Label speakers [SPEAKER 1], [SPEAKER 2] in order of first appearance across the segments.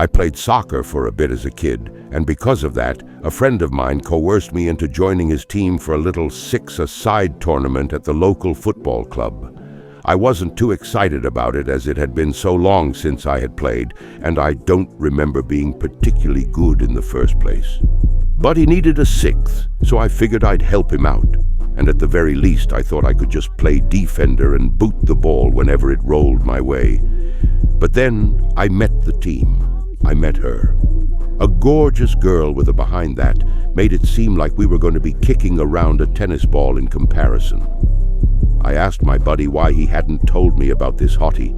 [SPEAKER 1] I played soccer for a bit as a kid, and because of that, a friend of mine coerced me into joining his team for a little six-a-side tournament at the local football club. I wasn't too excited about it as it had been so long since I had played, and I don't remember being particularly good in the first place. But he needed a sixth, so I figured I'd help him out. And at the very least, I thought I could just play defender and boot the ball whenever it rolled my way. But then I met the team. I met her. A gorgeous girl with a behind that made it seem like we were going to be kicking around a tennis ball in comparison. I asked my buddy why he hadn't told me about this hottie.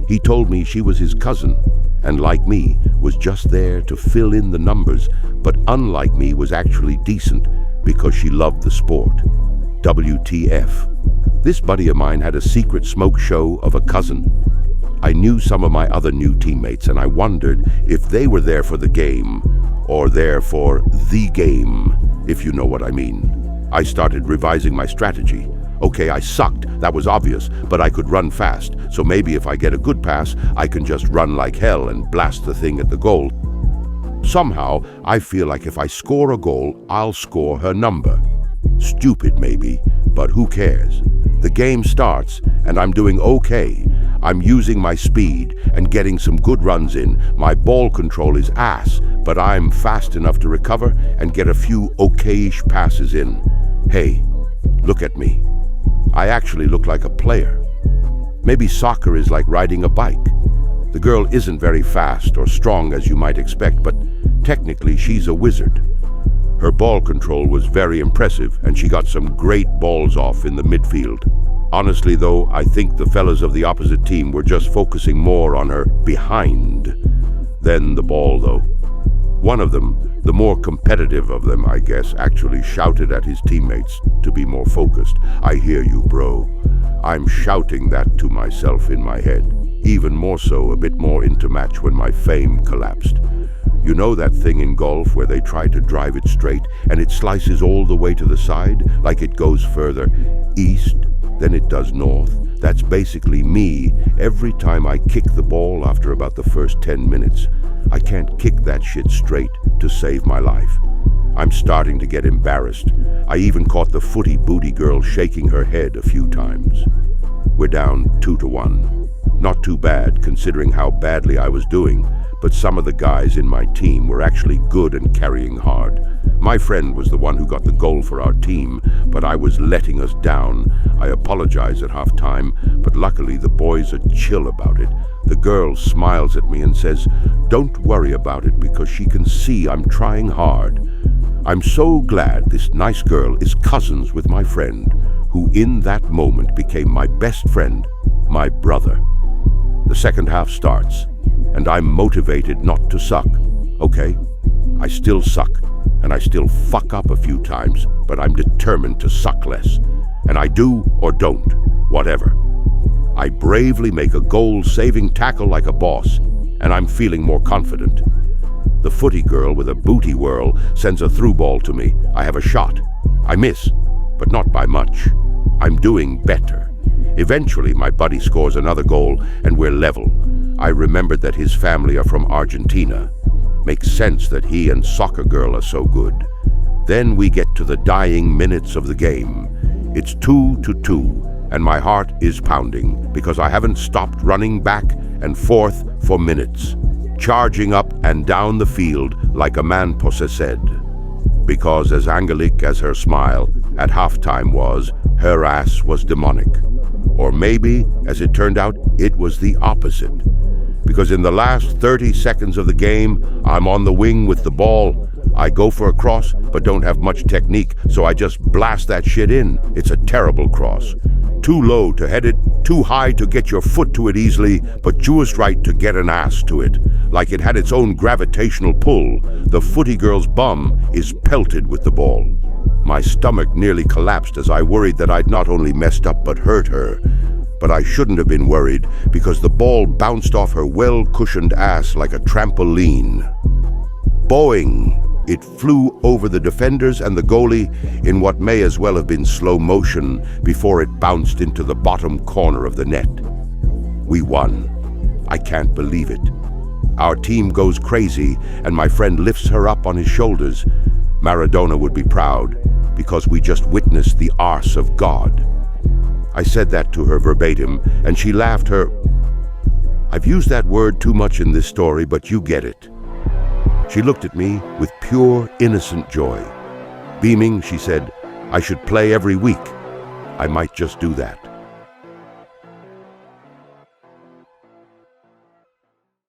[SPEAKER 1] He told me she was his cousin, and like me, was just there to fill in the numbers, but unlike me was actually decent because she loved the sport. WTF. This buddy of mine had a secret smoke show of a cousin. I knew some of my other new teammates, and I wondered if they were there for the game, or there for the game, if you know what I mean. I started revising my strategy. Okay, I sucked, that was obvious, but I could run fast, so maybe if I get a good pass, I can just run like hell and blast the thing at the goal. Somehow, I feel like if I score a goal, I'll score her number. Stupid maybe, but who cares? The game starts, and I'm doing okay. I'm using my speed and getting some good runs in. My ball control is ass, but I'm fast enough to recover and get a few okayish passes in. Hey, look at me. I actually look like a player. Maybe soccer is like riding a bike. The girl isn't very fast or strong as you might expect, but technically she's a wizard. Her ball control was very impressive, and she got some great balls off in the midfield. Honestly though, I think the fellas of the opposite team were just focusing more on her behind than the ball though. One of them, the more competitive of them I guess, actually shouted at his teammates to be more focused. I hear you, bro. I'm shouting that to myself in my head, even more so a bit more into match when my fame collapsed. You know that thing in golf where they try to drive it straight and it slices all the way to the side, like it goes further east than it does north? That's basically me every time I kick the ball after about the first 10 minutes. I can't kick that shit straight to save my life. I'm starting to get embarrassed. I even caught the footy booty girl shaking her head a few times. We're down 2-1. Not too bad considering how badly I was doing, but some of the guys in my team were actually good and carrying hard. My friend was the one who got the goal for our team, but I was letting us down. I apologize at halftime, but luckily the boys are chill about it. The girl smiles at me and says, "Don't worry about it," because she can see I'm trying hard. I'm so glad this nice girl is cousins with my friend, who in that moment became my best friend, my brother. The second half starts, and I'm motivated not to suck. Okay, I still suck, and I still fuck up a few times, but I'm determined to suck less. And I do or don't, whatever. I bravely make a goal-saving tackle like a boss, and I'm feeling more confident. The footy girl with a booty whirl sends a through ball to me. I have a shot. I miss, but not by much. I'm doing better. Eventually, my buddy scores another goal, and we're level. I remembered that his family are from Argentina. Makes sense that he and Soccer Girl are so good. Then we get to the dying minutes of the game. It's 2-2, and my heart is pounding because I haven't stopped running back and forth for minutes, charging up and down the field like a man possessed. Because as angelic as her smile at halftime was, her ass was demonic. Or maybe, as it turned out, it was the opposite. Because in the last 30 seconds of the game, I'm on the wing with the ball. I go for a cross, but don't have much technique, so I just blast that shit in. It's a terrible cross. Too low to head it, too high to get your foot to it easily, but just right to get an ass to it. Like it had its own gravitational pull. The footy girl's bum is pelted with the ball. My stomach nearly collapsed as I worried that I'd not only messed up but hurt her. But I shouldn't have been worried because the ball bounced off her well-cushioned ass like a trampoline. Boing! It flew over the defenders and the goalie in what may as well have been slow motion before it bounced into the bottom corner of the net. We won. I can't believe it. our team goes crazy and my friend lifts her up on his shoulders, Maradona would be proud because we just witnessed the Arse of God. I said that to her verbatim, and she laughed her... I've used that word too much in this story, but you get it. She looked at me with pure, innocent joy. Beaming, she said, I should play every week. I might just do that.